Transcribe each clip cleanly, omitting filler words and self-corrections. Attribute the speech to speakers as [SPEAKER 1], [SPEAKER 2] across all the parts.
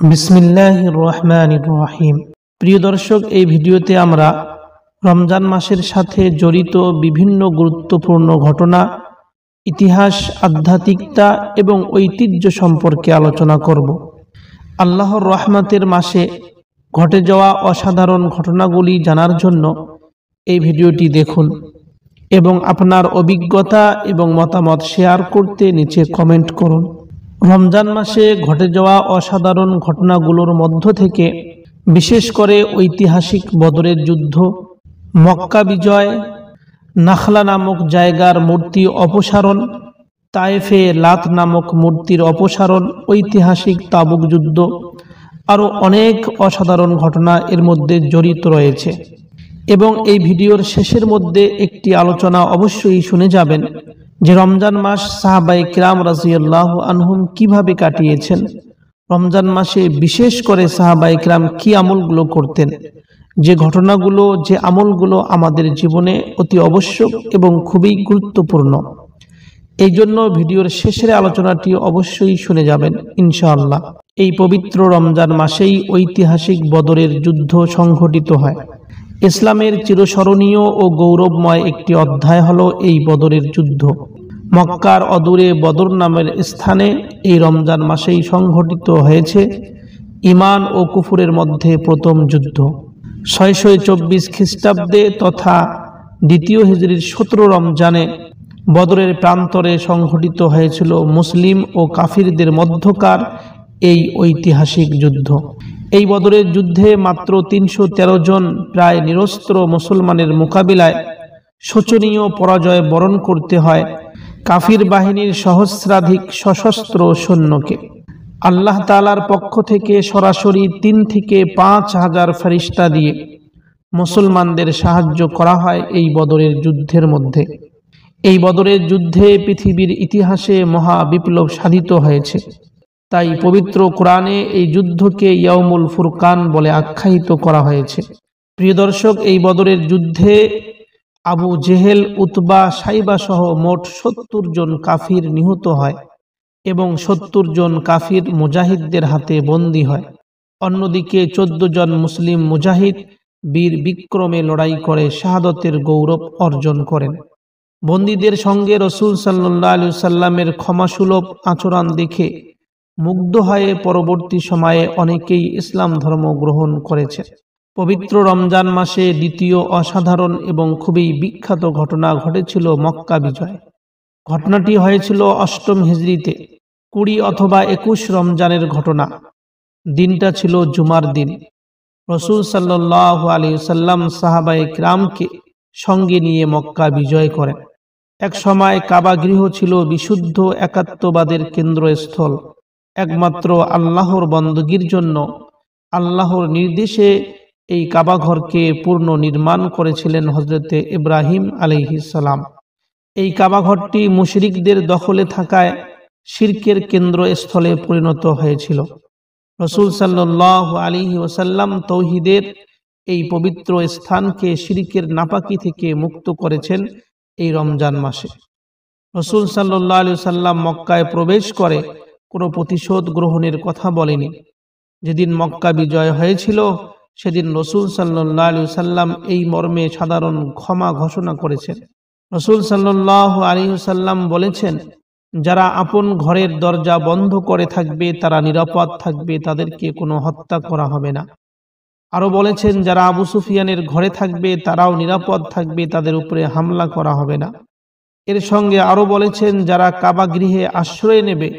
[SPEAKER 1] বিসমিল্লাহির রহমানির রহিম। প্রিয় দর্শক, এই ভিডিওতে আমরা রমজান মাসের সাথে জড়িত বিভিন্ন গুরুত্বপূর্ণ ঘটনা, ইতিহাস, আধ্যাত্মিকতা এবং ঐতিহ্য সম্পর্কে আলোচনা করব। আল্লাহর রহমতের মাসে ঘটে যাওয়া অসাধারণ ঘটনাগুলি জানার জন্য এই ভিডিওটি দেখুন এবং আপনার অভিজ্ঞতা এবং মতামত শেয়ার করতে নিচে কমেন্ট করুন। রমজান মাসে ঘটে যাওয়া অসাধারণ ঘটনাগুলোর মধ্য থেকে বিশেষ করে ঐতিহাসিক বদরের যুদ্ধ, মক্কা বিজয়, নাখলা নামক জায়গার মূর্তি অপসারণ, তায়েফে লাত নামক মূর্তির অপসারণ, ঐতিহাসিক তাবুক যুদ্ধ, আরও অনেক অসাধারণ ঘটনা এর মধ্যে জড়িত রয়েছে। এবং এই ভিডিওর শেষের মধ্যে একটি আলোচনা অবশ্যই শুনে যাবেন যে রমজান মাস সাহাবায়ে কিরাম রাদিয়াল্লাহু আনহুম কিভাবে কাটিয়েছেন, রমজান মাসে বিশেষ করে সাহাবায়ে কিরাম কি আমলগুলো করতেন, যে ঘটনাগুলো, যে আমলগুলো আমাদের জীবনে অতি আবশ্যক এবং খুবই গুরুত্বপূর্ণ। এই জন্য ভিডিওর শেষের আলোচনাটি অবশ্যই শুনে যাবেন ইনশাআল্লাহ। এই পবিত্র রমজান মাসেই ঐতিহাসিক বদরের যুদ্ধ সংঘটিত হয়। ইসলামের চিরস্মরণীয় ও গৌরবময় একটি অধ্যায় হলো এই বদরের যুদ্ধ। মক্কার অদূরে বদর নামের স্থানে এই রমজান মাসেই সংঘটিত হয়েছে ঈমান ও কুফরের মধ্যে প্রথম যুদ্ধ। 624 খ্রিস্টাব্দে তথা দ্বিতীয় হিজরির 17 রমজানে বদরের প্রান্তরে সংঘটিত হয়েছিল মুসলিম ও কাফিরদের মধ্যকার এই ঐতিহাসিক যুদ্ধ। এই বদরের যুদ্ধে মাত্র 313 জন প্রায় নিরস্ত্র মুসলমানের মোকাবিলায় শোচনীয় পরাজয় বরণ করতে হয় কাফির বাহিনীর সহস্রাধিক সশস্ত্র সৈন্যকে। আল্লাহ তাআলার পক্ষ থেকে সরাসরি 3 থেকে 5,000 ফেরেশতা দিয়ে মুসলমানদের সাহায্য করা হয় এই বদরের যুদ্ধের মধ্যে। এই বদরের যুদ্ধে পৃথিবীর ইতিহাসে মহা বিপ্লব সাধিত হয়েছে। তাই পবিত্র কোরআনে এই যুদ্ধকে ইয়াউমুল ফুরকান বলে আখ্যায়িত করা হয়েছে। প্রিয় দর্শক, এই বদরের যুদ্ধে আবু জেহেল, উতবা, সাইবা সহ মোট 70 জন কাফির নিহত হয় এবং 70 জন কাফির মুজাহিদদের হাতে বন্দী হয়। অন্যদিকে 14 জন মুসলিম মুজাহিদ বীর বিক্রমে লড়াই করে শাহাদতের গৌরব অর্জন করেন। বন্দীদের সঙ্গে রাসূল সাল্লাল্লাহু আলাইহি সাল্লামের ক্ষমাসুলভ আচরণ দেখে মুগ্ধ হয়ে পরবর্তী সময়ে অনেকেই ইসলাম ধর্ম গ্রহণ করেছে। পবিত্র রমজান মাসে দ্বিতীয় অসাধারণ এবং খুবই বিখ্যাত ঘটনা ঘটেছিল মক্কা বিজয়। ঘটনাটি হয়েছিল 8ম হিজরিতে 20 অথবা 21 রমজানের ঘটনা। দিনটা ছিল জুমার দিন। রাসূল সাল্লাল্লাহু আলাইহি সাল্লাম সাহাবায়ে কিরামকে সঙ্গে নিয়ে মক্কা বিজয় করেন। এক সময় কাবা গৃহ ছিল বিশুদ্ধ একাত্মবাদের কেন্দ্রস্থল। একমাত্র আল্লাহর বন্দগীর জন্য আল্লাহর নির্দেশে এই কাবা ঘরকে পূর্ণ নির্মাণ করেছিলেন হযরতে ইব্রাহিম আলাইহিস সালাম। এই কাবা ঘরটি মুশরিকদের দখলে থাকায় শিরকের কেন্দ্রস্থলে পরিণত হয়েছিল। রাসূল সাল্লাল্লাহু আলাইহি ওয়াসাল্লাম তাওহীদের এই পবিত্র স্থানকে শিরকের নাপাকি থেকে মুক্ত করেছেন এই রমজান মাসে। রাসূল সাল্লাল্লাহু আলাইহি ওয়াসাল্লাম মক্কায় প্রবেশ করে কোনো প্রতিশোধ গ্রহণের কথা বলেনি। যেদিন মক্কা বিজয় হয়েছিল সেদিন রাসূল সাল্লাল্লাহু আলাইহি ওয়াসাল্লাম এই মর্মে সাধারণ ক্ষমা ঘোষণা করেছেন। রাসূল সাল্লাল্লাহু আলাইহি ওয়াসাল্লাম বলেছেন, যারা আপন ঘরের দরজা বন্ধ করে থাকবে তারা নিরাপদ থাকবে, তাদেরকে কোনো হত্যা করা হবে না। আরও বলেছেন, যারা আবু সুফিয়ানের ঘরে থাকবে তারাও নিরাপদ থাকবে, তাদের উপরে হামলা করা হবে না। এর সঙ্গে আরও বলেছেন, যারা কাবা গৃহে আশ্রয় নেবে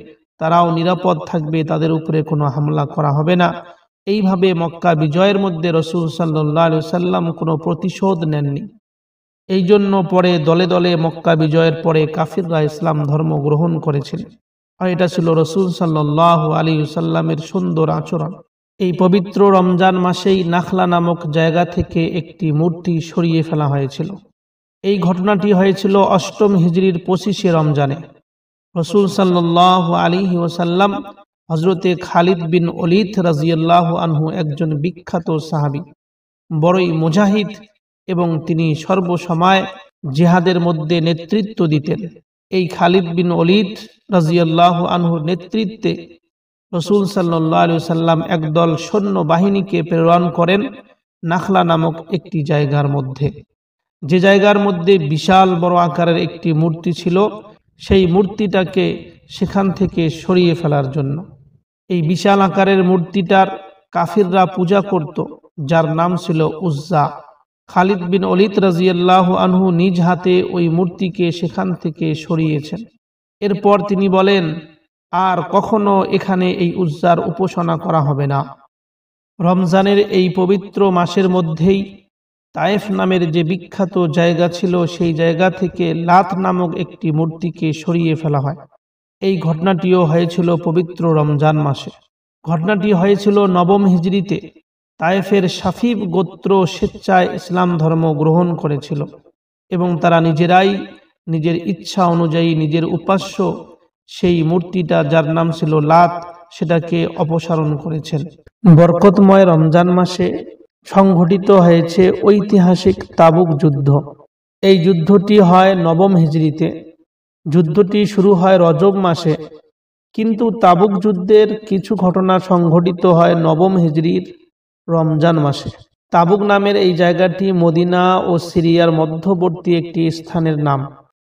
[SPEAKER 1] তারাও নিরাপদ থাকবে, তাদের উপরে কোনো হামলা করা হবে না। এইভাবে মক্কা বিজয়ের মধ্যে রাসূল সাল্লাল্লাহু আলাইহি ওয়াসাল্লাম কোনো প্রতিশোধ নেননি। এই জন্য পরে দলে দলে মক্কা বিজয়ের পরে কাফিররা ইসলাম ধর্ম গ্রহণ করেছিল। আর এটা ছিল রাসূল সাল্লাল্লাহু আলাইহি ওয়াসাল্লামের সুন্দর আচরণ। এই পবিত্র রমজান মাসেই নাখলা নামক জায়গা থেকে একটি মূর্তি সরিয়ে ফেলা হয়েছিল। এই ঘটনাটি হয়েছিল 8ম হিজরির 25শে রমজানে। রাসূল সাল্লাল্লাহু আলাইহি ওয়াসাল্লাম হযরতে খালিদ বিন ওলীদ রাদিয়াল্লাহু আনহু একজন বিখ্যাত সাহাবী, বড়ই মুজাহিদ এবং তিনি সর্বসময় জিহাদের মধ্যে নেতৃত্ব দিতেন। এই খালিদ বিন ওলীদ রাদিয়াল্লাহু আনহুর নেতৃত্বে রাসূল সাল্লাল্লাহু আলাইহি ওয়াসাল্লাম একদল সৈন্য বাহিনীকে প্রেরণ করেন নাখলা নামক একটি জায়গার মধ্যে, যে জায়গার মধ্যে বিশাল বড় আকারের একটি মূর্তি ছিল, সেই মূর্তিটাকে সেখান থেকে সরিয়ে ফেলার জন্য। এই বিশাল আকারের মূর্তিটার কাফিররা পূজা করত, যার নাম ছিল উজ্জা। খালিদ বিন ওলীদ রাদিয়াল্লাহু আনহু নিজ হাতে ওই মূর্তিকে সেখান থেকে সরিয়েছেন। এরপর তিনি বলেন, আর কখনো এখানে এই উজ্জার উপাসনা করা হবে না। রমজানের এই পবিত্র মাসের মধ্যেই তায়েফ নামের যে বিখ্যাত জায়গা ছিল, সেই জায়গা থেকে লাত নামক একটি মূর্তিকে সরিয়ে ফেলা হয়। এই ঘটনাটিও হয়েছিল পবিত্র রমজান মাসে। ঘটনাটি হয়েছিল 9 হিজরিতে। তায়েফের সাফিব গোত্র স্বেচ্ছায় ইসলাম ধর্ম গ্রহণ করেছিল এবং তারা নিজেরাই নিজের ইচ্ছা অনুযায়ী নিজের উপাস্য সেই মূর্তিটা, যার নাম ছিল লাত, সেটাকে অপসারণ করেছেন। বরকতময় রমজান মাসে সংঘটিত হয়েছে ঐতিহাসিক তাবুক যুদ্ধ। এই যুদ্ধটি হয় 9 হিজরিতে। যুদ্ধটি শুরু হয় রজব মাসে, কিন্তু তাবুক যুদ্ধের কিছু ঘটনা সংঘটিত হয় 9 হিজরির রমজান মাসে। তাবুক নামের এই জায়গাটি মদিনা ও সিরিয়ার মধ্যবর্তী একটি স্থানের নাম।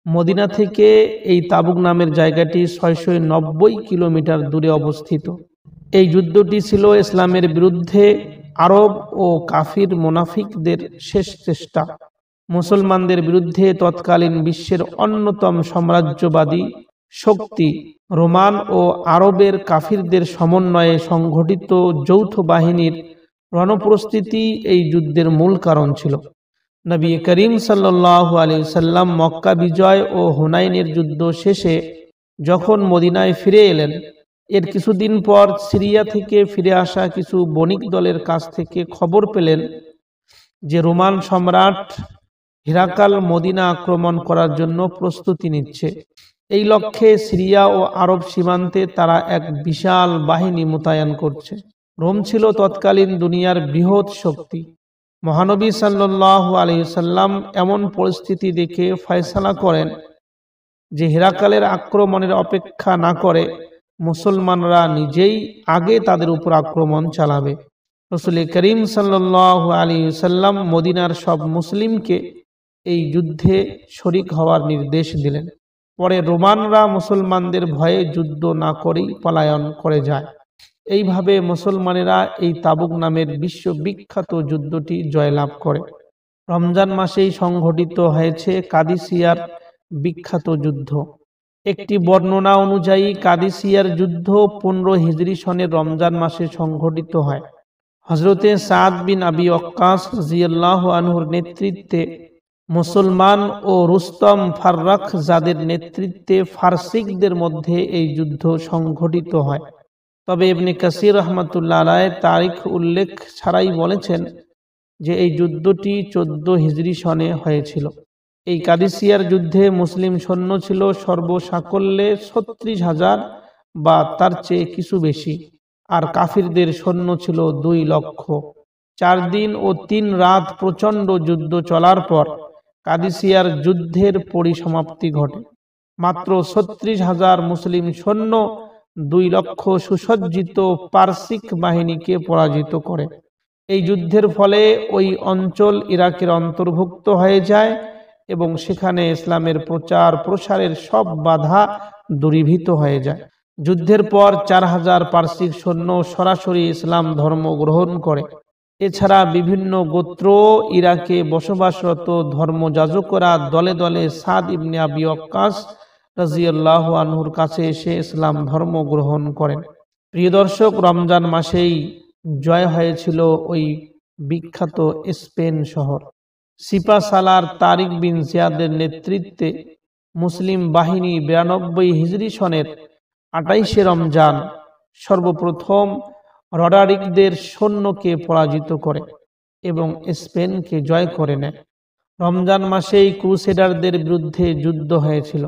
[SPEAKER 1] মদিনা থেকে এই তাবুক নামের জায়গাটি 690 কিলোমিটার দূরে অবস্থিত। এই যুদ্ধটি ছিল ইসলামের বিরুদ্ধে আরব ও কাফির মুনাফিকদের শেষ চেষ্টা। মুসলমানদের বিরুদ্ধে তৎকালীন বিশ্বের অন্যতম সাম্রাজ্যবাদী শক্তি রোমান ও আরবের কাফিরদের সমন্বয়ে সংঘটিত যৌথ বাহিনীর রণপ্রস্তুতি এই যুদ্ধের মূল কারণ ছিল। নবী করিম সাল্লাল্লাহু আলাইহি সাল্লাম মক্কা বিজয় ও হুনাইনের যুদ্ধ শেষে যখন মদিনায় ফিরে এলেন, এর কিছুদিন পর সিরিয়া থেকে ফিরে আসা কিছু বণিক দলের কাছ থেকে খবর পেলেন যে রোমান সম্রাট হিরাকাল মদিনা আক্রমণ করার জন্য প্রস্তুতি নিচ্ছে। এই লক্ষ্যে সিরিয়া ও আরব সীমান্তে তারা এক বিশাল বাহিনী মোতায়েন করছে। রোম ছিল তৎকালীন দুনিয়ার বৃহৎ শক্তি। মহানবী সাল্লাল্লাহু আলাইহি সাল্লাম এমন পরিস্থিতি দেখে ফয়সালা করেন যে হিরাকালের আক্রমণের অপেক্ষা না করে মুসলমানরা নিজেই আগে তাদের উপর আক্রমণ চালাবে। রাসূল করিম সাল্লাল্লাহু আলাইহি সাল্লাম মদিনার সব মুসলিমকে এই যুদ্ধে শরিক হওয়ার নির্দেশ দিলেন। পরে রোমানরা মুসলমানদের ভয়ে যুদ্ধ না করেই পলায়ন করে যায়। এইভাবে মুসলমানেরা এই তাবুক নামের বিশ্ববিখ্যাত যুদ্ধটি জয়লাভ করে। রমজান মাসেই সংঘটিত হয়েছে কাদিসিয়ার বিখ্যাত যুদ্ধ। একটি বর্ণনা অনুযায়ী কাদিসিয়ার যুদ্ধ 15 হিজরি সনের রমজান মাসে সংঘটিত হয়। হযরতে সাদ বিন আবি ওয়াক্কাস রাদিয়াল্লাহু আনহুর নেতৃত্বে মুসলমান ও রুস্তম ফাররাখ যাদের নেতৃত্বে ফারসিকদের মধ্যে এই যুদ্ধ সংঘটিত হয়। তবে ইবনে কাসির রাহমাতুল্লাহ আলাইহি তারিখ উল্লেখ ছাড়াই বলেছেন যে এই যুদ্ধটি 14 হিজরি সনে হয়েছিল। এই কাদিসিয়ার যুদ্ধে মুসলিম সৈন্য ছিল সর্বসাকল্যে 36,000 বা তার চেয়ে কিছু বেশি, আর কাফিরদের সৈন্য ছিল 2 লক্ষ। 4 দিন ও 3 রাত প্রচণ্ড যুদ্ধ চলার পর কাদিসিয়ার যুদ্ধের পরিসমাপ্তি ঘটে। মাত্র 36,000 মুসলিম সৈন্য 2 লক্ষ সুসজ্জিত পারসিক বাহিনীকে পরাজিত করে। এই যুদ্ধের ফলে ওই অঞ্চল ইরাকের অন্তর্ভুক্ত হয়ে যায় এবং সেখানে ইসলামের প্রচার প্রসারের সব বাধা দূরীভূত হয়ে যায়। যুদ্ধের পর 4000 পারসিক সৈন্য সরাসরি ইসলাম ধর্ম গ্রহণ করে। এছাড়া বিভিন্ন গোত্র ইরাকে বসবাসরত ধর্মযাজকরা দলে দলে সাদ ইবনে আবি ওয়াক্কাস রাদিয়াল্লাহু আনহুর কাছে এসে ইসলাম ধর্ম গ্রহণ করেন। প্রিয় দর্শক, রমজান মাসেই জয় হয়েছিল ওই বিখ্যাত স্পেন শহর। সিপা সালার তারিক বিন জিয়াদের নেতৃত্বে মুসলিম বাহিনী 92 হিজরি সনের 28শে রমজান সর্বপ্রথম রডারিকদের সৈন্যকে পরাজিত করে এবং স্পেনকে জয় করে নেয়। রমজান মাসেই ক্রুসেডারদের বিরুদ্ধে যুদ্ধ হয়েছিল।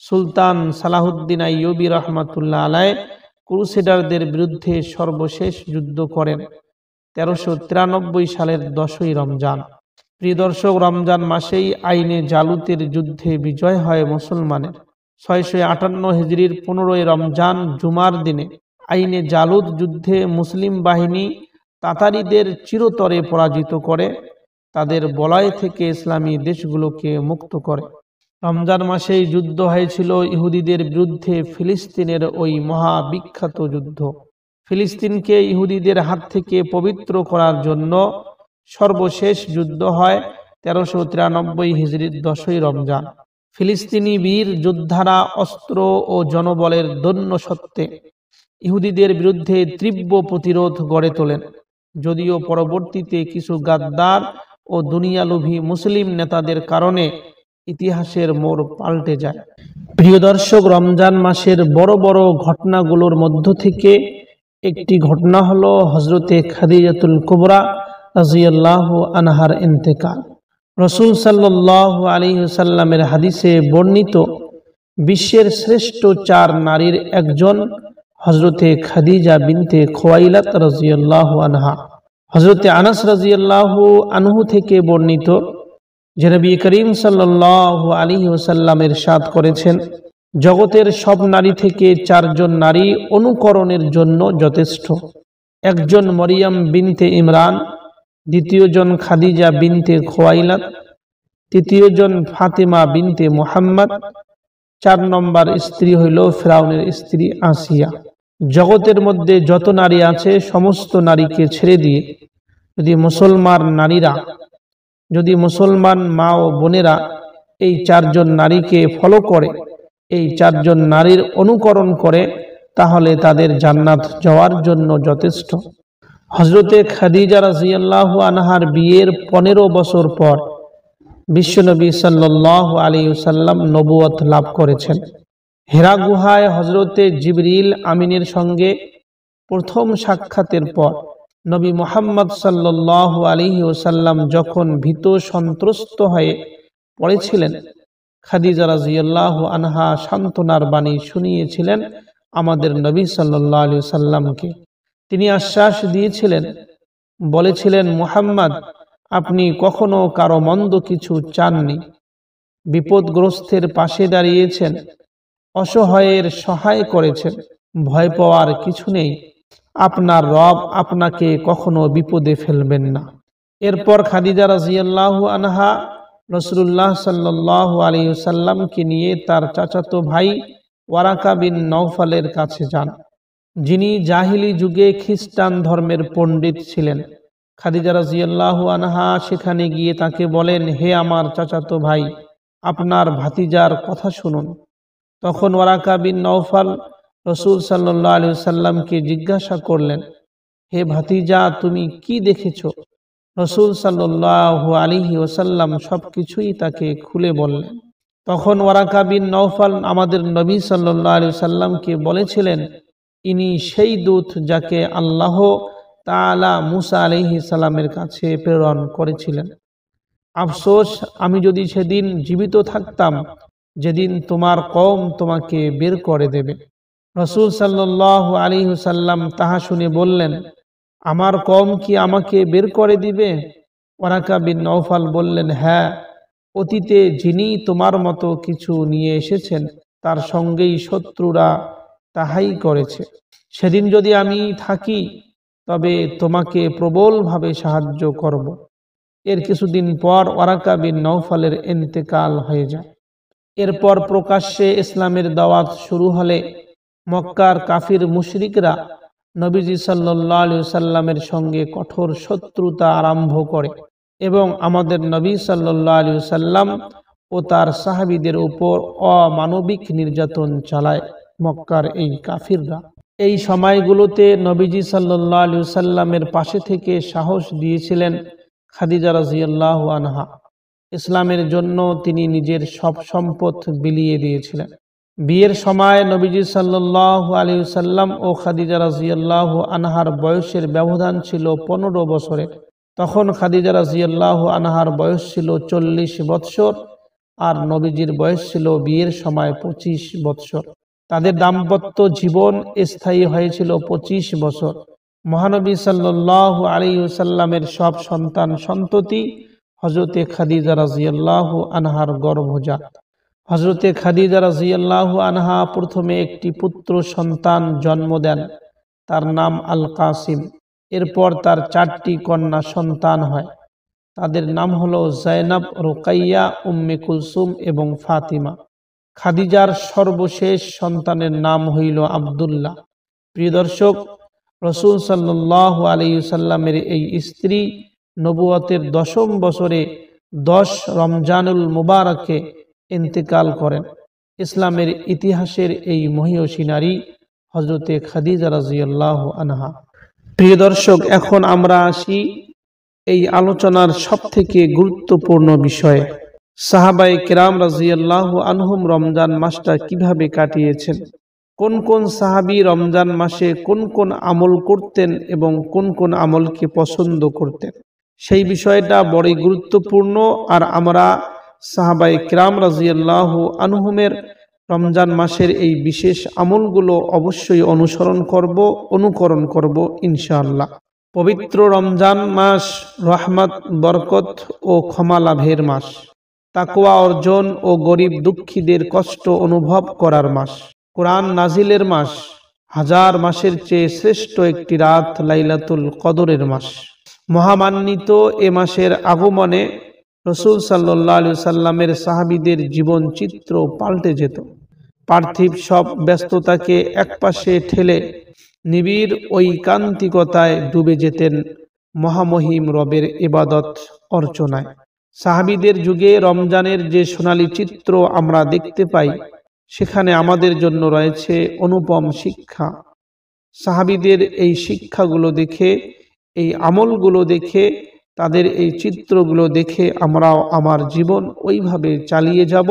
[SPEAKER 1] সুলতান সালাহুদ্দিন আইয়ুবী রহমাতুল্লাহ আলাইহি ক্রুসেডারদের বিরুদ্ধে সর্বশেষ যুদ্ধ করেন 1393 সালের 10ই রমজান। প্রিয় দর্শক, রমজান মাসেই আইনে জালুতের যুদ্ধে বিজয় হয় মুসলমানের। 658 হিজরির 15ই রমজান জুমার দিনে আইনে জালুদ যুদ্ধে মুসলিম বাহিনী তাতারিদের চিরতরে পরাজিত করে তাদের বলয় থেকে ইসলামী দেশগুলোকে মুক্ত করে। রমজান মাসেই যুদ্ধ হয়েছিল ইহুদিদের বিরুদ্ধে, ফিলিস্তিনের ওই মহাবিখ্যাত যুদ্ধ। ফিলিস্তিনকে ইহুদিদের হাত থেকে পবিত্র করার জন্য সর্বশেষ যুদ্ধ হয় 1393 হিজরির 10ই রমজান। ফিলিস্তিনি বীর যোদ্ধারা অস্ত্র ও জনবলের দৈন্য সত্ত্বে ইহুদিদের বিরুদ্ধে তীব্র প্রতিরোধ গড়ে তোলেন, যদিও পরবর্তীতে কিছু গাদ্দার ও দুনিয়ালোভী মুসলিম নেতাদের কারণে ইতিহাসের মোড় পাল্টে যায়। প্রিয় দর্শক, রমজান মাসের বড় বড় ঘটনাগুলোর মধ্য থেকে একটি ঘটনা হলো হযরতে খাদিজাতুল কুবরা রাদিয়াল্লাহু আনহার ইন্তেকাল। রাসূল সাল্লাল্লাহু আলাইহি ওয়াসাল্লামের হাদিসে বর্ণিত বিশ্বের শ্রেষ্ঠ 4 নারীর একজন হযরতে খাদিজা বিনতে খুয়াইলাত রাদিয়াল্লাহু আনহা। হযরতে আনাস রাদিয়াল্লাহু আনহু থেকে বর্ণিত যে নবী করিম সাল্লাল্লাহু আলাইহি ওয়াসাল্লাম ইরশাদ করেছেন, জগতের সব নারী থেকে 4 জন নারী অনুকরণের জন্য যথেষ্ট। একজন মরিয়ম বিনতে ইমরান, দ্বিতীয় জন খাদিজা বিনতে খুয়াইলাত, তৃতীয় জন ফাতেমা বিনতে মুহাম্মদ, 4 নম্বর স্ত্রী হইল ফিরাউনের স্ত্রী আসিয়া। জগতের মধ্যে যত নারী আছে সমস্ত নারীকে ছেড়ে দিয়ে যদি মুসলমান মা ও বোনেরা এই 4 জন নারীকে ফলো করে, এই 4 জন নারীর অনুকরণ করে, তাহলে তাদের জান্নাত যাওয়ার জন্য যথেষ্ট। হযরতে খাদিজা রাদিয়াল্লাহু আনহার বিয়ের 15 বছর পর বিশ্বনবী সাল্লাল্লাহু আলাইহি ওয়াসাল্লাম নবুয়ত লাভ করেছেন। হেরা গুহায় হযরতে জিবরিল আমিনের সঙ্গে প্রথম সাক্ষাতের পর নবী মুহাম্মদ সাল্লাল্লাহু আলাইহি ওয়াসাল্লাম যখন ভীত সন্ত্রস্ত হয়ে পড়েছিলেন, খাদিজা রাদিয়াল্লাহু আনহা সান্ত্বনার বাণী শুনিয়েছিলেন আমাদের নবী সাল্লাল্লাহু আলাইহি ওয়াসাল্লামকে। তিনি আশ্বাস দিয়েছিলেন, বলেছিলেন, মুহাম্মদ, আপনি কখনো কারো মন্দ কিছু চাননি, বিপদগ্রস্তের পাশে দাঁড়িয়েছেন, অসহায়ের সহায় করেছেন, ভয় পাওয়ার কিছু নেই, আপনার রব আপনাকে কখনো বিপদে ফেলবেন না। এরপর খাদিজা রাদিয়াল্লাহু আনহা রাসূলুল্লাহ সাল্লাল্লাহু আলাইহি ওয়াসাল্লামকে নিয়ে তার চাচাতো ভাই ওয়ারাকা বিন নওফালের কাছে যান, যিনি জাহিলি যুগে খ্রিস্টান ধর্মের পণ্ডিত ছিলেন। খাদিজা রাদিয়াল্লাহু আনহা সেখানে গিয়ে তাকে বলেন, হে আমার চাচাতো ভাই, আপনার ভাতিজার কথা শুনুন। তখন ওয়ারাকা বিন নওফাল রাসূল সাল্লাল্লাহু আলাইহি ওয়াসাল্লামকে জিজ্ঞাসা করলেন, হে ভাতিজা, তুমি কি দেখেছো? রাসূল সাল্লাল্লাহু আলাইহি ওয়াসাল্লাম সবকিছুই তাকে খুলে বললেন। তখন ওয়ারাকা বিন নওফাল আমাদের নবী সাল্লাল্লাহু আলাইহি ওয়াসাল্লামকে বলেছিলেন, ইনি সেই দূত যাকে আল্লাহ তাআলা মুসা আলাইহিস সালামের কাছে প্রেরণ করেছিলেন। আফসোস, আমি যদি সেদিন জীবিত থাকতাম যেদিন তোমার কওম তোমাকে বের করে দেবে। রাসূল সাল্লাল্লাহু আলাইহি ওয়াসাল্লাম তাহা শুনে বললেন, আমার কওম কি আমাকে বের করে দিবে? ওয়ারাকা বিন নওফাল বললেন, হ্যাঁ, অতীতে যিনি তোমার মতো কিছু নিয়ে এসেছেন তার সঙ্গেই শত্রুরা তাহাই করেছে। সেদিন যদি আমি থাকি তবে তোমাকে প্রবলভাবে সাহায্য করব। এর কিছুদিন পর ওয়ারাকা বিন নওফালের ইন্তেকাল হয়ে যায়। এরপর প্রকাশ্যে ইসলামের দাওয়াত শুরু হলে মক্কার কাফির মুশরিকরা নবীজি সাল্লাল্লাহু আলাইহি ওয়াসাল্লামের সঙ্গে কঠোর শত্রুতা আরম্ভ করে এবং আমাদের নবী সাল্লাল্লাহু আলাইহি ওয়াসাল্লাম ও তার সাহাবীদের উপর অমানবিক নির্যাতন চালায় মক্কার এই কাফিররা। এই সময়গুলোতে নবীজি সাল্লাল্লাহু আলাইহি ওয়াসাল্লামের পাশে থেকে সাহস দিয়েছিলেন খাদিজা রাদিয়াল্লাহু আনহা। ইসলামের জন্য তিনি নিজের সব সম্পদ বিলিয়ে দিয়েছিলেন। বিয়ের সময় নবীজি সাল্লাল্লাহু আলাইহি ওয়াসাল্লাম ও খাদিজা রাদিয়াল্লাহু আনহার বয়সের ব্যবধান ছিল 15 বছরের। তখন খাদিজা রাদিয়াল্লাহু আনহার বয়স ছিল 40 বৎসর আর নবীজির বয়স ছিল বিয়ের সময় 25 বৎসর। তাদের দাম্পত্য জীবন স্থায়ী হয়েছিল 25 বছর। মহানবী সাল্লাল্লাহু আলাইহি ওয়াসাল্লামের সব সন্তান সন্ততি হযরতে খাদিজা রাদিয়াল্লাহু আনহার গর্ভজাত। হযরতে খাদিজা রাদিয়াল্লাহু আনহা প্রথমে একটি পুত্র সন্তান জন্ম দেন তার নাম আল কাসিম। এরপর তার 4টি কন্যা সন্তান হয়, তাদের নাম হলো জাইনাব, রুকাইয়া, উম্মে কুলসুম এবং ফাতিমা। খাদিজার সর্বশেষ সন্তানের নাম হইল আব্দুল্লাহ। প্রিয় দর্শক, রাসূল সাল্লাল্লাহু আলাইহি সাল্লামের এই স্ত্রী নবুয়তের 10ম বছরে 10 রমজানুল মুবারকে ইন্তেকাল করেন। ইসলামের ইতিহাসের এই মহিয়সী নারী হযরতে খাদিজা রাদিয়াল্লাহু আনহা। প্রিয় দর্শক, এখন আমরা আসি এই আলোচনার সবথেকে গুরুত্বপূর্ণ বিষয়ে। সাহাবায়ে কেরাম রাদিয়াল্লাহু আনহুম রমজান মাসটা কিভাবে কাটিয়েছেন, কোন কোন সাহাবী রমজান মাসে কোন কোন আমল করতেন এবং কোন কোন আমলকে পছন্দ করতেন, সেই বিষয়টা বড়ই গুরুত্বপূর্ণ। আর আমরা সাহাবায়ে কেরাম রাদিয়াল্লাহু আনহুমের রমজান মাসের এই বিশেষ আমলগুলো অবশ্যই অনুকরণ করব ইনশাআল্লাহ। পবিত্র রমজান মাস রহমত, বরকত ও ক্ষমা লাভের মাস, তাকওয়া অর্জন ও গরিব দুঃখীদের কষ্ট অনুভব করার মাস, কোরআন নাজিলের মাস, 1000 মাসের চেয়ে শ্রেষ্ঠ একটি রাত লাইলাতুল কদরের মাস। মহামান্বিত এ মাসের আগমনে রাসূল সাল্লাল্লাহু আলাইহি সাল্লামের সাহাবীদের জীবন চিত্র পাল্টে যেত। পার্থিব সব ব্যস্ততাকে একপাশে ঠেলে নিবিড় ঐকান্তিকতায় ডুবে যেতেন মহামহিম রবের ইবাদত অর্চনায়। সাহাবীদের যুগে রমজানের যে সোনালী চিত্র আমরা দেখতে পাই, সেখানে আমাদের জন্য রয়েছে অনুপম শিক্ষা। সাহাবীদের এই শিক্ষাগুলো দেখে, এই আমলগুলো দেখে, তাদের এই চিত্রগুলো দেখে আমরাও আমার জীবন ওইভাবে চালিয়ে যাব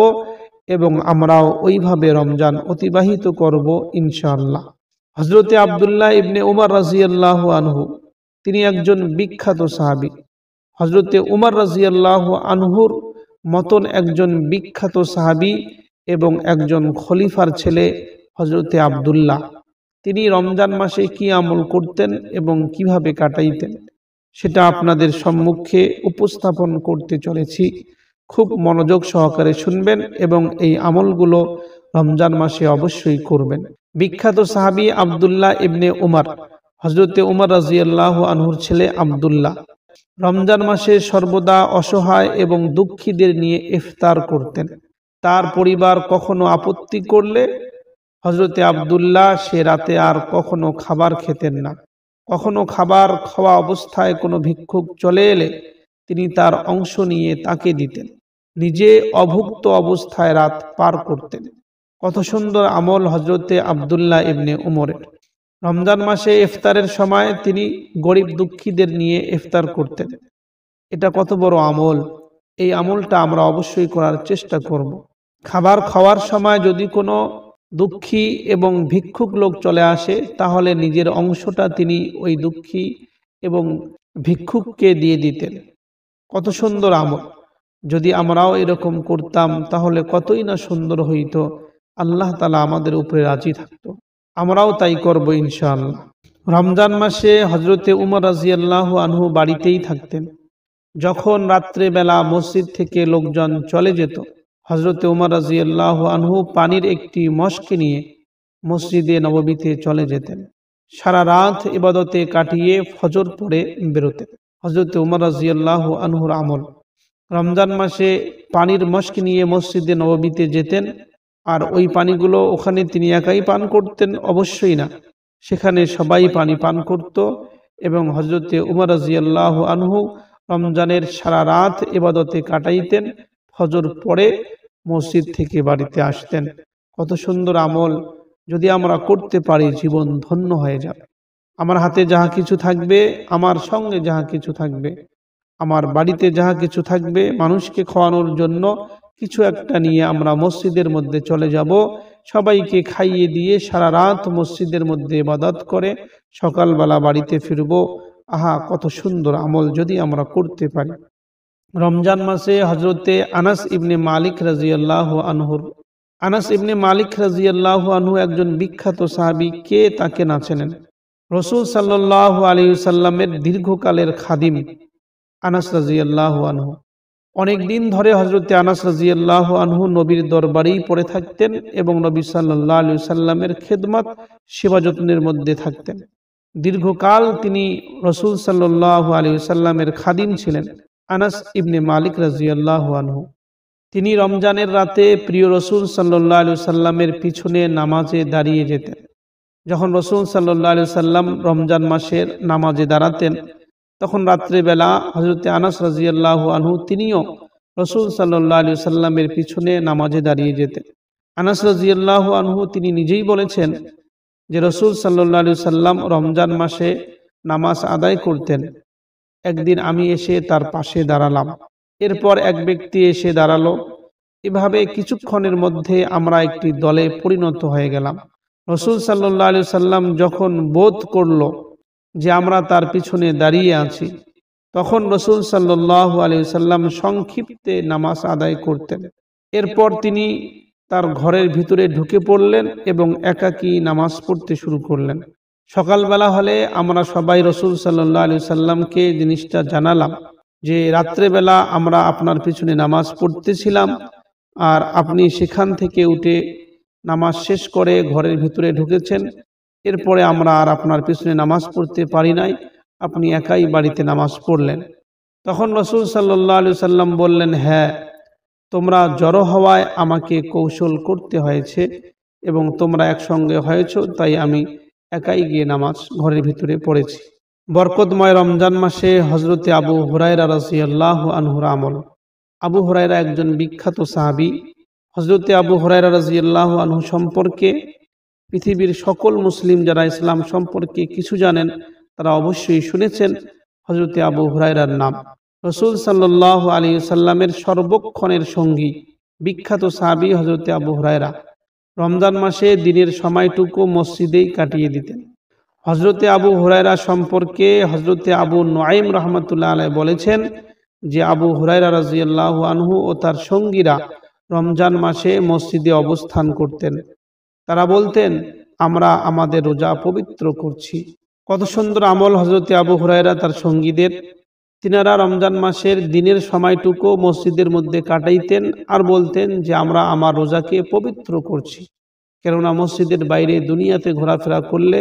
[SPEAKER 1] এবং আমরাও ওইভাবে রমজান অতিবাহিত করব ইনশাআল্লাহ। হযরতে আব্দুল্লাহ ইবনে উমর রাদিয়াল্লাহু আনহু, তিনি একজন বিখ্যাত সাহাবী। হযরতে উমর রাদিয়াল্লাহু আনহুর মতন একজন বিখ্যাত সাহাবী এবং একজন খলিফার ছেলে হযরতে আব্দুল্লাহ, তিনি রমজান মাসে কি আমল করতেন এবং কিভাবে কাটাইতেন, সেটা আপনাদের সম্মুখে উপস্থাপন করতে চলেছি। খুব মনোযোগ সহকারে শুনবেন এবং এই আমলগুলো রমজান মাসে অবশ্যই করবেন। বিখ্যাত সাহাবী আব্দুল্লাহ ইবনে উমর, হযরতে উমর রাদিয়াল্লাহু আনহুর ছেলে আব্দুল্লাহ, রমজান মাসে সর্বদা অসহায় এবং দুঃখীদের নিয়ে ইফতার করতেন। তার পরিবার কখনো আপত্তি করলে হযরতে আব্দুল্লাহ সে রাতে আর কখনো খাবার খেতেন না। কখনো খাবার খাওয়া অবস্থায় কোনো ভিক্ষুক চলে এলে তিনি তার অংশ নিয়ে তাকে দিতেন। নিজে অভুক্ত অবস্থায় রাত পার করতেন। কত সুন্দর আমল হযরতে আব্দুল্লাহ ইবনে উমরের। রমজান মাসে ইফতারের সময় তিনি গরিব দুঃখীদের নিয়ে ইফতার করতেন। এটা কত বড় আমল! এই আমলটা আমরা অবশ্যই করার চেষ্টা করব। খাবার খাওয়ার সময় যদি কোনো দুঃখী এবং ভিক্ষুক লোক চলে আসে, তাহলে নিজের অংশটা তিনি ওই দুঃখী এবং ভিক্ষুককে দিয়ে দিতেন। কত সুন্দর আমল! যদি আমরাও এরকম করতাম তাহলে কতই না সুন্দর হইতো। আল্লাহ তাআলা আমাদের উপরে রাজি থাকতো। আমরাও তাই করব ইনশাআল্লাহ। রমজান মাসে হযরতে উমর রাদিয়াল্লাহু আনহু বাড়িতেই থাকতেন। যখন রাত্রে বেলা মসজিদ থেকে লোকজন চলে যেত, হযরতে উমর রাদিয়াল্লাহু আনহু পানির একটি মশক নিয়ে মসজিদে নববীতে চলে যেতেন। সারা রাত ইবাদতে কাটিয়ে ফজর পড়ে বেরোতেন। হযরতে উমর রাদিয়াল্লাহু আনহুর আমল, রমজান মাসে পানির মশক নিয়ে মসজিদে নববীতে যেতেন। আর ওই পানিগুলো ওখানে তিনি একাই পান করতেন অবশ্যই না, সেখানে সবাই পানি পান করত। এবং হযরতে উমর রাদিয়াল্লাহু আনহু রমজানের সারা রাত ইবাদতে কাটাইতেন, ফজর পড়ে মসজিদ থেকে বাড়িতে আসতেন। কত সুন্দর আমল! যদি আমরা করতে পারি জীবন ধন্য হয়ে যাবে। আমার হাতে যাহা কিছু থাকবে, আমার সঙ্গে যাহা কিছু থাকবে, আমার বাড়িতে যাহা কিছু থাকবে, মানুষকে খাওয়ানোর জন্য কিছু একটা নিয়ে আমরা মসজিদের মধ্যে চলে যাব। সবাইকে খাইয়ে দিয়ে সারা রাত মসজিদের মধ্যে ইবাদত করে সকালবেলা বাড়িতে ফিরব। আহা, কত সুন্দর আমল যদি আমরা করতে পারি। রমজান মাসে হযরতে আনাস ইবনে মালিক রাদিয়াল্লাহু আনহু একজন বিখ্যাত সাহাবী। কে তাকে না চেনেন? রাসূল সাল্লাল্লাহু আলাইহি সাল্লামের দীর্ঘকালের খাদিম আনাস রাদিয়াল্লাহু আনহু। অনেক দিন ধরে হযরতে আনাস রাদিয়াল্লাহু আনহু নবীর দরবারেই পড়ে থাকতেন এবং নবী সাল্লাল্লাহু আলাইহি সাল্লামের খেদমত সেবা যত্নের মধ্যে থাকতেন। দীর্ঘকাল তিনি রাসূল সাল্লাল্লাহু আলাইহি ওয়াসাল্লামের খাদিম ছিলেন। আনাস ইবনে মালিক রাদিয়াল্লাহু আনহু তিনি রমজানের রাতে প্রিয় রাসূল সাল্লাল্লাহু আলাইহি ওয়াসাল্লামের পিছনে নামাজে দাঁড়িয়ে যেতেন। যখন রাসূল সাল্লাল্লাহু আলাইহি ওয়াসাল্লাম রমজান মাসের নামাজে দাঁড়াতেন, তখন রাত্রিবেলা হযরতে আনাস রাদিয়াল্লাহু আনহু তিনিও রাসূল সাল্লাল্লাহু আলাইহি ওয়াসাল্লামের পিছনে নামাজে দাঁড়িয়ে যেতেন। আনাস রাদিয়াল্লাহু আনহু তিনি নিজেই বলেছেন যে রাসূল সাল্লাল্লাহু আলাইহি ওয়াসাল্লাম রমজান মাসে নামাজ আদায় করতেন। একদিন আমি এসে তার পাশে দাঁড়ালাম, এরপর এক ব্যক্তি এসে দাঁড়ালো। এভাবে কিছুক্ষণের মধ্যে আমরা একটি দলে পরিণত হয়ে গেলাম। রাসূল সাল্লাল্লাহু আলাইহি ওয়াসাল্লাম যখন বোধ করল যে আমরা তার পিছনে দাঁড়িয়ে আছি, তখন রাসূল সাল্লাল্লাহু আলাইহি ওয়াসাল্লাম সংক্ষিপ্তে নামাজ আদায় করতেন। এরপর তিনি তার ঘরের ভিতরে ঢুকে পড়লেন এবং একাকী নামাজ পড়তে শুরু করলেন। সকালবেলা হলে আমরা সবাই রাসূল সাল্লাল্লাহু আলাইহি ওয়াসাল্লামকে জিনিসটা জানালাম যে রাত্রেবেলা আমরা আপনার পিছনে নামাজ পড়তেছিলাম, আর আপনি সেখান থেকে উঠে নামাজ শেষ করে ঘরের ভিতরে ঢুকেছেন। এরপরে আমরা আর আপনার পিছনে নামাজ পড়তে পারি নাই, আপনি একাই বাড়িতে নামাজ পড়লেন। তখন রাসূল সাল্লাল্লাহু আলাইহি ওয়াসাল্লাম বললেন, হ্যাঁ, তোমরা জড়ো হওয়ায় আমাকে কৌশল করতে হয়েছে এবং তোমরা একসঙ্গে হয়েছ, তাই আমি একাই গিয়ে নামাজ ঘরের ভিতরে পড়েছি। বরকতময় রমজান মাসে হযরতে আবু হুরায়রা রাদিয়াল্লাহু আনহুর আমল। আবু হুরায়রা একজন বিখ্যাত সাহাবী। হযরতে আবু হুরায়রা রাদিয়াল্লাহু আনহু সম্পর্কে পৃথিবীর সকল মুসলিম যারা ইসলাম সম্পর্কে কিছু জানেন তারা অবশ্যই শুনেছেন হযরতে আবু হুরায়রার নাম। রাসূল সাল্লাল্লাহু আলাইহি ওয়াসাল্লামের সর্বক্ষণের সঙ্গী বিখ্যাত সাহাবী হযরতে আবু হুরায়রা রমজান মাসে দিনের সময়টুকু মসজিদেই কাটিয়ে দিতেন। হযরতে আবু হুরায়রা সম্পর্কে হযরতে আবু নুআইম রাহমাতুল্লাহ আলাইহি বলেছেন যে আবু হুরায়রা রাদিয়াল্লাহু আনহু ও তার সঙ্গীরা রমজান মাসে মসজিদে অবস্থান করতেন। তারা বলতেন, আমরা আমাদের রোজা পবিত্র করছি। কত সুন্দর আমল হযরতে আবু হুরায়রা তার সঙ্গীদের। তিনারা রমজান মাসের দিনের সময়টুকু মসজিদের মধ্যে কাটাইতেন আর বলতেন যে আমরা আমার রোজাকে পবিত্র করছি। কেননা মসজিদের বাইরে দুনিয়াতে ঘোরাফেরা করলে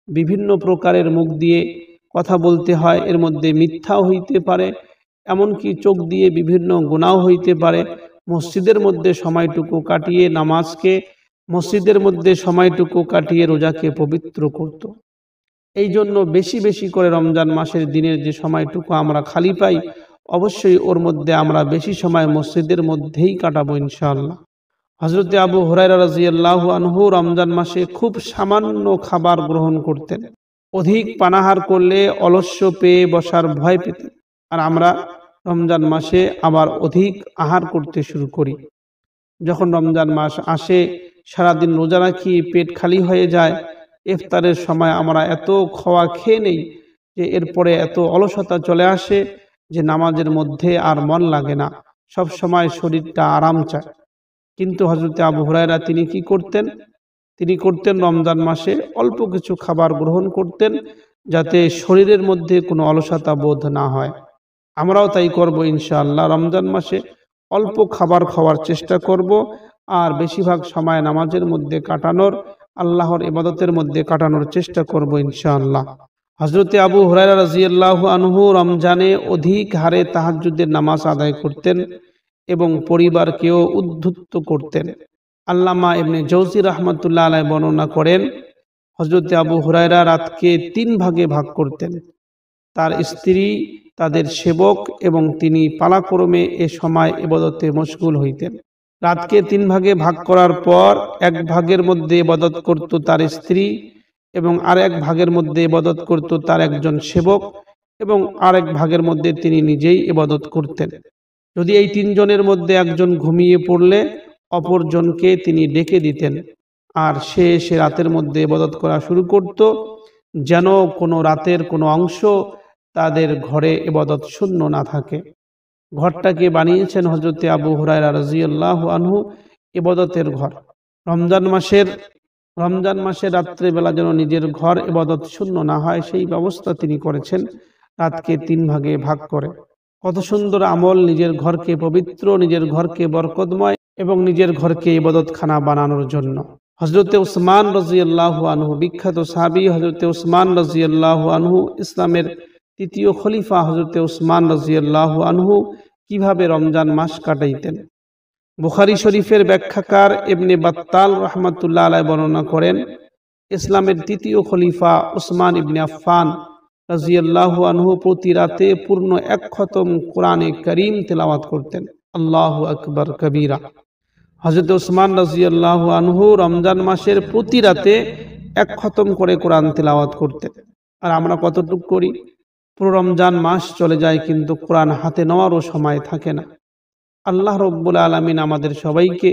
[SPEAKER 1] বিভিন্ন প্রকারের মুখ দিয়ে কথা বলতে হয়, এর মধ্যে মিথ্যাও হইতে পারে, এমনকি চোখ দিয়ে বিভিন্ন গুনাহ হইতে পারে। মসজিদের মধ্যে সময়টুকু কাটিয়ে নামাজকে, মসজিদের মধ্যে সময়টুকু কাটিয়ে রোজাকে পবিত্র করত। এই জন্য বেশি বেশি করে রমজান মাসের দিনের যে সময়টুকু আমরা খালি পাই, অবশ্যই ওর মধ্যে আমরা বেশি সময় মসজিদের মধ্যেই কাটাবো ইনশাআল্লাহ। হযরতে আবু হুরায়রা রাদিয়াল্লাহু আনহু রমজান মাসে খুব সামান্য খাবার গ্রহণ করতেন। অধিক পানাহার করলে অলস্য পেয়ে বসার ভয় পেতেন। আর আমরা রমজান মাসে আবার অধিক আহার করতে শুরু করি। যখন রমজান মাস আসে, সারাদিন রোজা রাখি, পেট খালি হয়ে যায়, ইফতারের সময় আমরা এত খাওয়া খেয়ে নেই যে এরপরে এত অলসতা চলে আসে যে নামাজের মধ্যে আর মন লাগে না, সব সময় শরীরটা আরাম চায়। কিন্তু হযরতে আবু হুরায়রা তিনি কি করতেন? তিনি করতেন রমজান মাসে অল্প কিছু খাবার গ্রহণ করতেন, যাতে শরীরের মধ্যে কোনো অলসতা বোধ না হয়। আমরাও তাই করব ইনশাআল্লাহ। রমজান মাসে অল্প খাবার খাওয়ার চেষ্টা করব আর বেশিরভাগ সময় নামাজের মধ্যে কাটানোর, আল্লাহর ইবাদতের মধ্যে কাটানোর চেষ্টা করব ইনশাআল্লাহ। হযরতে আবু হুরায়রা রাদিয়াল্লাহু আনহু রমজানে অধিক হারে তাহাজ্জুদের নামাজ আদায় করতেন এবং পরিবারকেও উদ্ধৃত করতেন। আল্লামা ইবনে জৌজি রাহমাতুল্লাহ আলাইহি বর্ণনা করেন, হযরতে আবু হুরায়রা রাতকে 3 ভাগে ভাগ করতেন। তার স্ত্রী, তাদের সেবক এবং তিনি পালাক্রমে এ সময় ইবাদতে মশগুল হইতেন। রাতকে 3 ভাগে ভাগ করার পর 1 ভাগের মধ্যে ইবাদত করত তার স্ত্রী এবং আরেক ভাগের মধ্যে ইবাদত করত তার একজন সেবক এবং আরেক ভাগের মধ্যে তিনি নিজেই ইবাদত করতেন। যদি এই 3 জনের মধ্যে একজন ঘুমিয়ে পড়লে অপরজনকে তিনি ডেকে দিতেন আর সে রাতের মধ্যে ইবাদত করা শুরু করত, যেন কোনো রাতের কোনো অংশ তাদের ঘরে ইবাদত শূন্য না থাকে। ঘরটাকে বানিয়েছেন হযরতে আবু হুরায়রা রাদিয়াল্লাহু আনহু ইবাদতের ঘর। রমজান মাসের রাত্রিবেলা যেন নিজের ঘর ইবাদত শূন্য না হয়, সেই ব্যবস্থা তিনি করেছেন রাতকে 3 ভাগে ভাগ করে। কত সুন্দর আমল নিজের ঘরকে পবিত্র, নিজের ঘরকে বরকতময় এবং নিজের ঘরকে ইবাদতখানা বানানোর জন্য। হযরতে উসমান রাদিয়াল্লাহু আনহু, বিখ্যাত সাহাবী হযরতে উসমান রাদিয়াল্লাহু আনহু, ইসলামের তৃতীয় খলিফা হযরতে উসমান রাদিয়াল্লাহু আনহু কিভাবে রমজান মাস কাটাইতেন। বুখারী শরীফের ব্যাখ্যাকার ইবনে বাত্তাল রাহমাতুল্লাহ আলাইহি বর্ণনা করেন, ইসলামের তৃতীয় খলিফা উসমান ইবনে আফফান রাদিয়াল্লাহু আনহু প্রতি রাতে পূর্ণ এক খতম কোরআনে কারীম তেলাওয়াত করতেন। আল্লাহু আকবার কবীরা। হযরত উসমান রাদিয়াল্লাহু আনহু রমজান মাসের প্রতি রাতে এক খতম করে কোরআন তেলাওয়াত করতেন। আর আমরা কতটুকু করি? পুরো রমজান মাস চলে যায় কিন্তু কোরআন হাতে নেওয়ারও সময় থাকে না। আল্লাহ রব্বুল আলামিন আমাদের সবাইকে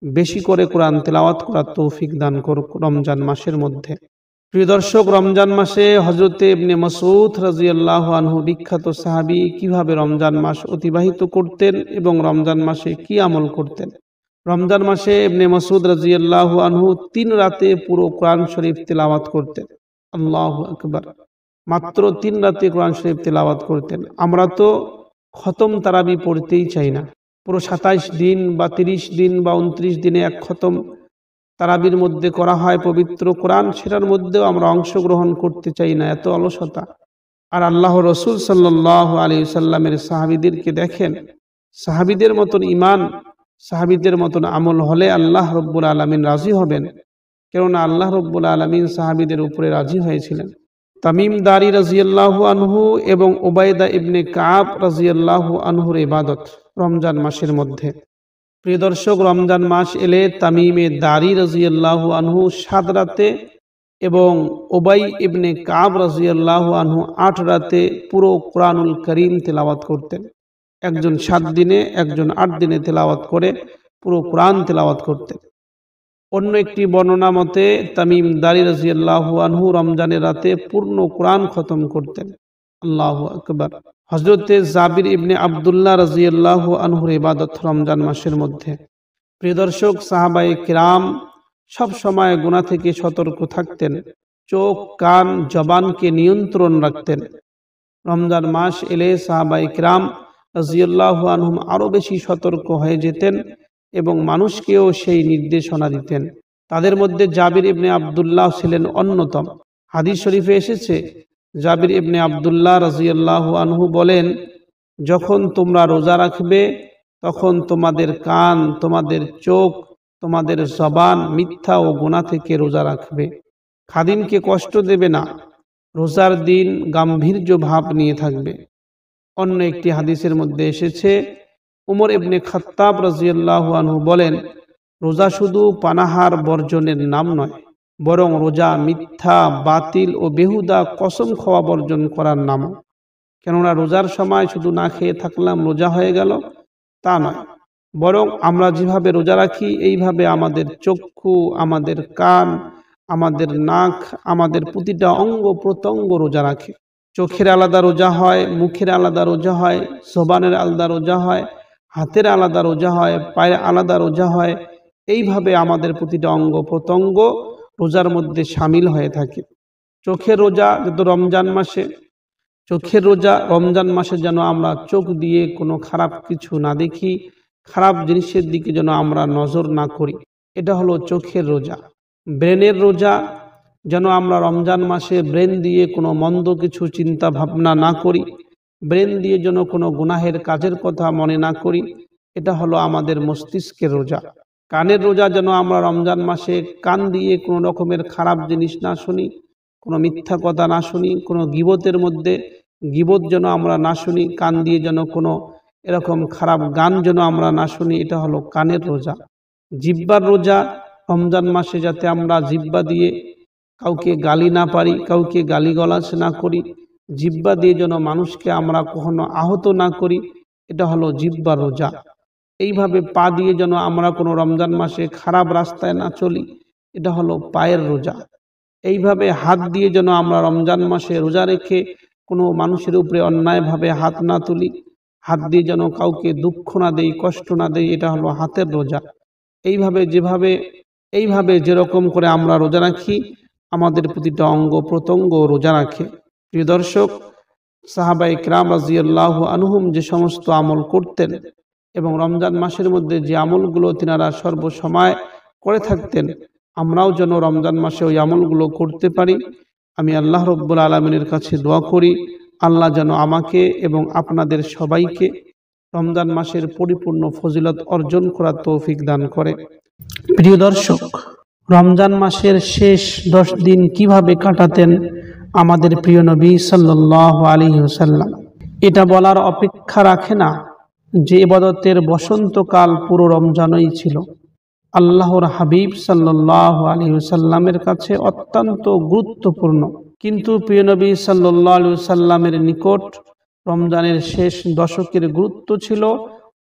[SPEAKER 1] বেশি করে কোরআন তেলাওয়াত করার তৌফিক দান করুক রমজান মাসের মধ্যে। প্রিয় দর্শক, রমজান মাসে হযরতে ইবনে মাসউদ রাদিয়াল্লাহু আনহু, বিখ্যাত সাহাবী, কিভাবে রমজান মাস অতিবাহিত করতেন এবং রমজান মাসে কি আমল করতেন। রমজান মাসে ইবনে মাসউদ রাদিয়াল্লাহু আনহু 3 রাতে পুরো কোরআন শরীফ তেলাওয়াত করতেন। আল্লাহু আকবার। মাত্র 3 রাতে কোরআন শরীফ তেলাওয়াত করতেন। আমরা তো খতম তারাবি পড়তেই চাই না। পুরো 27 দিন বা 30 দিন বা 29 দিনে এক খতম তারাবির মধ্যে করা হয় পবিত্র কোরআন, সেটার মধ্যেও আমরা অংশগ্রহণ করতে চাই না, এত অলসতা। আর আল্লাহ রসুল সাল্লাল্লাহু আলাইহি সাল্লামের সাহাবীদেরকে দেখেন, সাহাবীদের মতন ঈমান, সাহাবীদের মতন আমল হলে আল্লাহ রব্বুল আলামিন রাজি হবেন। কেননা আল্লাহ রব্বুল আলামিন সাহাবীদের উপরে রাজি হয়েছিলেন। তামিম দারি রাদিয়াল্লাহু আনহু এবং উবাইদা ইবনে কাব রাদিয়াল্লাহু আনহুর ইবাদত রমজান মাসের মধ্যে। প্রিয় দর্শক, রমজান মাস এলে তামিমে দারি রাদিয়াল্লাহু আনহু 7 রাতে এবং উবাই ইবনে কাব রাদিয়াল্লাহু আনহু 8 রাতে পুরো কোরআনুল কারীম তেলাওয়াত করতেন। একজন 7 দিনে, একজন 8 দিনে তেলাওয়াত করে পুরো কোরআন তেলাওয়াত করতেন। অন্য একটি বর্ণনা মতে তামিম দারি রাদিয়াল্লাহু আনহু রমজানের রাতে পূর্ণ কোরআন খতম করতেন। আল্লাহু আকবার। হযরতে জাবির ইবনে আব্দুল্লাহ রাদিয়াল্লাহু আনহুর ইবাদত রমজান মাসের মধ্যে। প্রিয় দর্শক, সাহাবায়ে কিরাম সব সময় গুনাহ থেকে সতর্ক থাকতেন, চোখ, কান, জবানকে নিয়ন্ত্রণ রাখতেন। রমজান মাস এলে সাহাবায়ে কিরাম রাদিয়াল্লাহু আনহুম আরো বেশি সতর্ক হয়ে যেতেন এবং মানুষকেও সেই নির্দেশনা দিতেন। তাদের মধ্যে জাবির ইবনে আব্দুল্লাহ ছিলেন অন্যতম। হাদিস শরীফে এসেছে, জাবির ইবনে আব্দুল্লাহ রাদিয়াল্লাহু আনহু বলেন, যখন তোমরা রোজা রাখবে তখন তোমাদের কান, তোমাদের চোখ, তোমাদের জবান মিথ্যা ও গুনাহ থেকে রোজা রাখবে। খাদিমকে কষ্ট দেবে না, রোজার দিন গাম্ভীর্য ভাব নিয়ে থাকবে। অন্য একটি হাদিসের মধ্যে এসেছে, উমর ইবনে খাত্তাব রাদিয়াল্লাহু আনহু বলেন, রোজা শুধু পানাহার বর্জনের নাম নয়, বরং রোজা মিথ্যা, বাতিল ও বেহুদা কসম খাওয়া বর্জন করার নাম। কেননা রোজার সময় শুধু না খেয়ে থাকলাম রোজা হয়ে গেল, তা নয়, বরং আমরা যেভাবে রোজা রাখি এইভাবে আমাদের চক্ষু, আমাদের কান, আমাদের নাক, আমাদের প্রতিটা অঙ্গ প্রত্যঙ্গ রোজা রাখে। চোখের আলাদা রোজা হয়, মুখের আলাদা রোজা হয়, জবানের আলাদা রোজা হয়, হাতের আলাদা রোজা হয়, পায়ের আলাদা রোজা হয়। এইভাবে আমাদের প্রতিটা অঙ্গ প্রত্যঙ্গ রোজার মধ্যে শামিল হয়ে থাকে। চোখের রোজা যেহেতু রমজান মাসে, চোখের রোজা রমজান মাসে যেন আমরা চোখ দিয়ে কোনো খারাপ কিছু না দেখি, খারাপ জিনিসের দিকে যেন আমরা নজর না করি, এটা হলো চোখের রোজা। ব্রেনের রোজা, যেন আমরা রমজান মাসে ব্রেন দিয়ে কোনো মন্দ কিছু চিন্তা ভাবনা না করি, ব্রেন দিয়ে যেন কোনো গুনাহের কাজের কথা মনে না করি, এটা হলো আমাদের মস্তিষ্কের রোজা। কানের রোজা, যেন আমরা রমজান মাসে কান দিয়ে কোনো রকমের খারাপ জিনিস না শুনি, কোনো মিথ্যা কথা না শুনি, কোনো গীবতের মধ্যে গীবত যেন আমরা না শুনি, কান দিয়ে যেন কোনো এরকম খারাপ গান যেন আমরা না শুনি, এটা হলো কানের রোজা। জিহ্বার রোজা, রমজান মাসে যাতে আমরা জিহ্বা দিয়ে কাউকে গালি না পারি, কাউকে গালিগালাজ না করি, জিহ্বা দিয়ে যেন মানুষকে আমরা কখনো আহত না করি, এটা হলো জিহ্বার রোজা। এইভাবে পা দিয়ে যেন আমরা কোনো রমজান মাসে খারাপ রাস্তায় না চলি, এটা হলো পায়ের রোজা। এইভাবে হাত দিয়ে যেন আমরা রমজান মাসে রোজা রেখে কোনো মানুষের উপরে অন্যায়ভাবে হাত না তুলি, হাত দিয়ে যেন কাউকে দুঃখ না দেই, কষ্ট না দেই, এটা হলো হাতের রোজা। এইভাবে যেরকম করে আমরা রোজা রাখি, আমাদের প্রতিটা অঙ্গ প্রত্যঙ্গ রোজা রাখে। প্রিয় দর্শক, সাহাবায়ে কিরাম রাদিয়াল্লাহু আনহুম যে সমস্ত আমল করতেন এবং রমজান মাসের মধ্যে যে আমলগুলো তিনারা সর্বসময় করে থাকতেন, আমরাও যেন রমজান মাসে ওই আমলগুলো করতে পারি। আমি আল্লাহ রব্বুল আলামিনের কাছে দোয়া করি, আল্লাহ যেন আমাকে এবং আপনাদের সবাইকে রমজান মাসের পরিপূর্ণ ফজিলত অর্জন করার তৌফিক দান করে। প্রিয় দর্শক, রমজান মাসের শেষ 10 দিন কিভাবে কাটাতেন আমাদের প্রিয় নবী সাল্লাল্লাহু আলাইহি ওয়াসাল্লাম, এটা বলার অপেক্ষা রাখে না যে ইবাদতের বসন্তকাল পুরো রমজানই ছিল আল্লাহর হাবিব সাল্লাল্লাহু আলাইহি ওয়াসাল্লামের কাছে অত্যন্ত গুরুত্বপূর্ণ। কিন্তু প্রিয় নবী সাল্লাল্লাহু আলাইহি ওয়াসাল্লামের নিকট রমজানের শেষ দশকের গুরুত্ব ছিল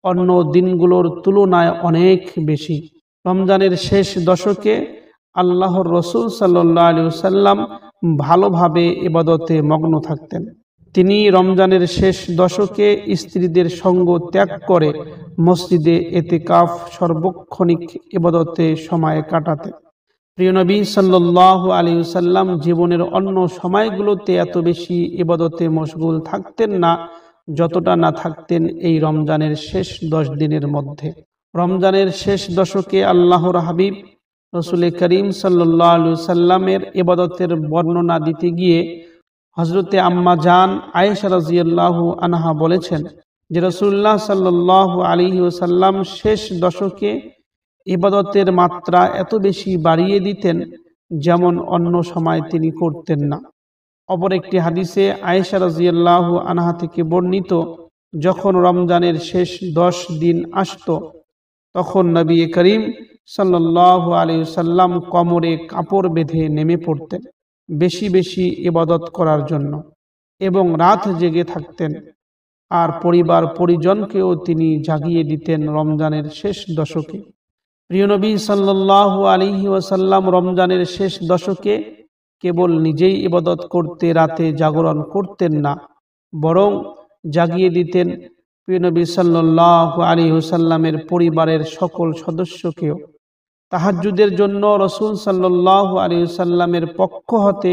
[SPEAKER 1] অন্য দিনগুলোর তুলনায় অনেক বেশি। রমজানের শেষ দশকে আল্লাহর রসুল সাল্লাল্লাহু আলাইহি ওয়াসাল্লাম ভালোভাবে ইবাদতে মগ্ন থাকতেন। তিনি রমজানের শেষ দশকে স্ত্রীদের সঙ্গ ত্যাগ করে মসজিদে এতেকাফ সর্বক্ষণিক ইবাদতে সময় কাটাতেন। প্রিয় নবী সাল্লাল্লাহু আলাইহি ওয়াসাল্লাম জীবনের অন্য সময়গুলোতে এত বেশি ইবাদতে মশগুল থাকতেন না যতটা না থাকতেন এই রমজানের শেষ 10 দিনের মধ্যে। রমজানের শেষ দশকে আল্লাহর হাবিব রসুল করিম সাল্লাল্লাহু আলাইহি ওয়াসাল্লামের ইবাদতের বর্ণনা দিতে গিয়ে হযরতে আম্মা জান আয়েশা রাদিয়াল্লাহু আনহা বলেছেন যে রাসূলুল্লাহ সাল্লাল্লাহু আলাইহি ওয়াসাল্লাম শেষ দশকে ইবাদতের মাত্রা এত বেশি বাড়িয়ে দিতেন যেমন অন্য সময় তিনি করতেন না। অপর একটি হাদিসে আয়েশা রাদিয়াল্লাহু আনহা থেকে বর্ণিত, যখন রমজানের শেষ 10 দিন আসতো তখন নবী করিম সাল্লাল্লাহু আলাইহি ওয়াসাল্লাম কোমরে কাপড় বেঁধে নেমে পড়তেন বেশি বেশি ইবাদত করার জন্য এবং রাত জেগে থাকতেন, আর পরিবার পরিজনকেও তিনি জাগিয়ে দিতেন রমজানের শেষ দশকে। প্রিয় নবী সাল্লাল্লাহু আলাইহি ওয়াসাল্লাম রমজানের শেষ দশকে কেবল নিজেই ইবাদত করতে রাতে জাগরণ করতেন না, বরং জাগিয়ে দিতেন প্রিয় নবী সাল্লাল্লাহু আলাইহি ওয়াসাল্লামের পরিবারের সকল সদস্যকেও। তাহাজ্জুদের জন্য রাসূল সাল্লাল্লাহু আলাইহি ওয়াসাল্লামের পক্ষ হতে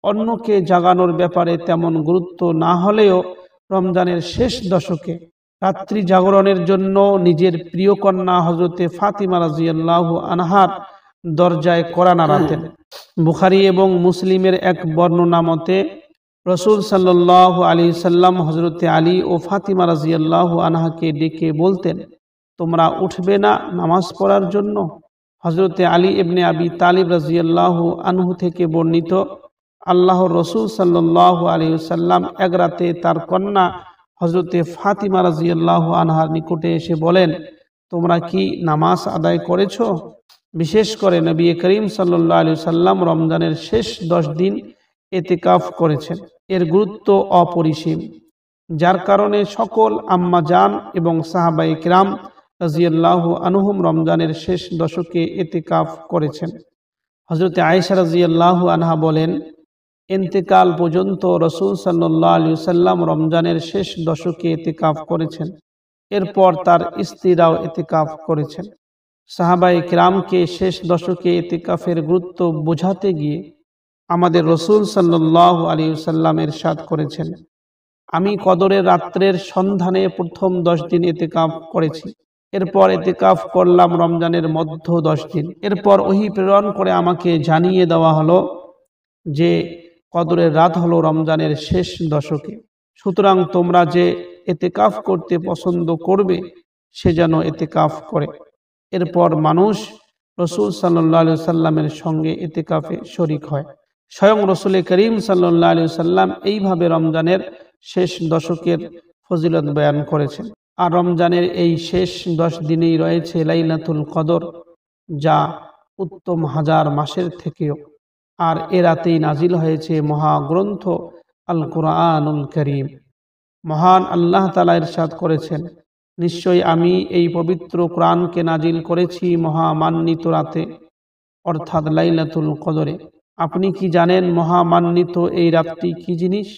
[SPEAKER 1] অন্যকে জাগানোর ব্যাপারে তেমন গুরুত্ব না হলেও রমজানের শেষ দশকে রাত্রি জাগরণের জন্য নিজের প্রিয় কন্যা হযরতে ফাতিমা রাদিয়াল্লাহু আনহার দরজায় কড়া নাড়াতেন। বুখারী এবং মুসলিমের এক বর্ণনা মতে রাসূল সাল্লাল্লাহু আলাইহি সাল্লাম হযরতে আলী ও ফাতিমা রাদিয়াল্লাহু আনহাকে ডেকে বলতেন, তোমরা উঠবে না নামাজ পড়ার জন্য? হযরতে আলী ইবনে আবি তালিব রাদিয়াল্লাহু আনহু থেকে বর্ণিত, আল্লাহর রাসূল সাল্লাল্লাহু আলাইহি ওয়াসাল্লাম এক রাতে তার কন্যা হযরতে ফাতিমা রাদিয়াল্লাহু আনহার নিকটে এসে বলেন, তোমরা কি নামাজ আদায় করেছো? বিশেষ করে নবী করিম সাল্লাল্লাহু আলাইহি ওয়াসাল্লাম রমজানের শেষ 10 দিন ইতিকাফ করেছেন। এর গুরুত্ব অপরিসীম, যার কারণে সকল আম্মা জান এবং সাহাবায়ে কিরাম রাদিয়াল্লাহু আনহুম রমজানের শেষ দশকে ইতিকাফ করেছেন। হযরতে আয়েশা রাদিয়াল্লাহু আনহা বলেন, ইন্তেকাল পর্যন্ত রাসূল সাল্লাল্লাহু আলাইহি ওয়াসাল্লাম রমজানের শেষ দশকে ইতিকাফ করেছেন। এরপর তার স্ত্রীরাও ইতিকাফ করেছেন। সাহাবায়ে কিরামকে শেষ দশকে ইতিকাফের গুরুত্ব বোঝাতে গিয়ে আমাদের রাসূল সাল্লাল্লাহু আলাইহি ওয়াসাল্লাম ইরশাদ করেছেন, আমি কদরের রাত্রের সন্ধানে প্রথম 10 দিন ইতিকাফ করেছি, এরপর ইতিকাফ করলাম রমজানের মধ্য 10 দিন। এরপর ওহী প্রেরণ করে আমাকে জানিয়ে দেওয়া হলো যে কদরের রাত হলো রমজানের শেষ দশকে। সুতরাং তোমরা যে ইতিকাফ করতে পছন্দ করবে সে যেন ইতিকাফ করে। এরপর মানুষ রাসূল সাল্লাল্লাহু আলাইহি ওয়াসাল্লামের সঙ্গে ইতিকাফে শরীক হয়। স্বয়ং রাসূল করিম সাল্লাল্লাহু আলাইহি ওয়াসাল্লাম এইভাবে রমজানের শেষ দশকের ফজিলত বয়ান করেছেন। আর রমজানের এই শেষ 10 দিনেই রয়েছে লাইলাতুল কদর, যা উত্তম হাজার মাসের থেকেও। আর এ রাতেই নাজিল হয়েছে মহাগ্রন্থ আল কুরআনুল কারীম। মহান আল্লাহ তাআলা ইরশাদ করেছেন, নিশ্চয়ই আমি এই পবিত্র কোরআনকে নাজিল করেছি মহামান্বিত রাতে, অর্থাৎ লাইলাতুল কদরে। আপনি কি জানেন মহামান্বিত এই রাতটি কি জিনিস?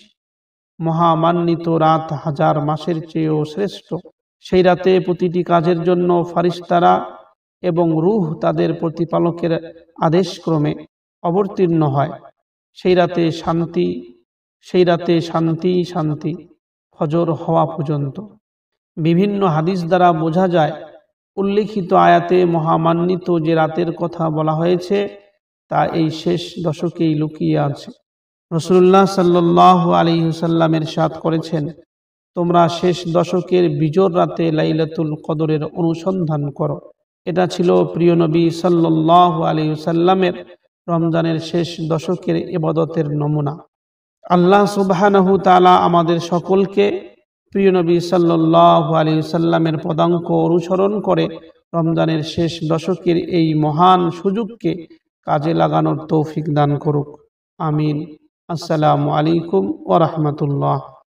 [SPEAKER 1] মহামান্বিত রাত হাজার মাসের চেয়েও শ্রেষ্ঠ। সেই রাতে প্রতিটি কাজের জন্য ফারিস্তারা এবং রূহ তাদের প্রতিপালকের আদেশক্রমে অবতীর্ণ হয়। সেই রাতে শান্তি শান্তি ফজর হওয়া পর্যন্ত। বিভিন্ন হাদিস দ্বারা বোঝা যায় উল্লিখিত আয়াতে মহামান্বিত যে রাতের কথা বলা হয়েছে তা এই শেষ দশকেই লুকিয়ে আছে। রাসূলুল্লাহ সাল্লাল্লাহু আলাইহি ওয়াসাল্লাম ইরশাদ করেছেন, তোমরা শেষ দশকের বিজোড় রাতে লাইলাতুল কদরের অনুসন্ধান করো। এটা ছিল প্রিয় নবী সাল্লাল্লাহু আলাইহি ওয়াসাল্লামের রমজানের শেষ দশকের ইবাদতের নমুনা। আল্লাহ সুবহানাহু তাআলা আমাদের সকলকে প্রিয় নবী সাল্লাল্লাহু আলাইহি ওয়াসাল্লামের পদাঙ্ক অনুসরণ করে রমজানের শেষ দশকের এই মহান সুযোগকে কাজে লাগানোর তৌফিক দান করুক। আমিন। আসসালামু আলাইকুম ওয়া রাহমাতুল্লাহ।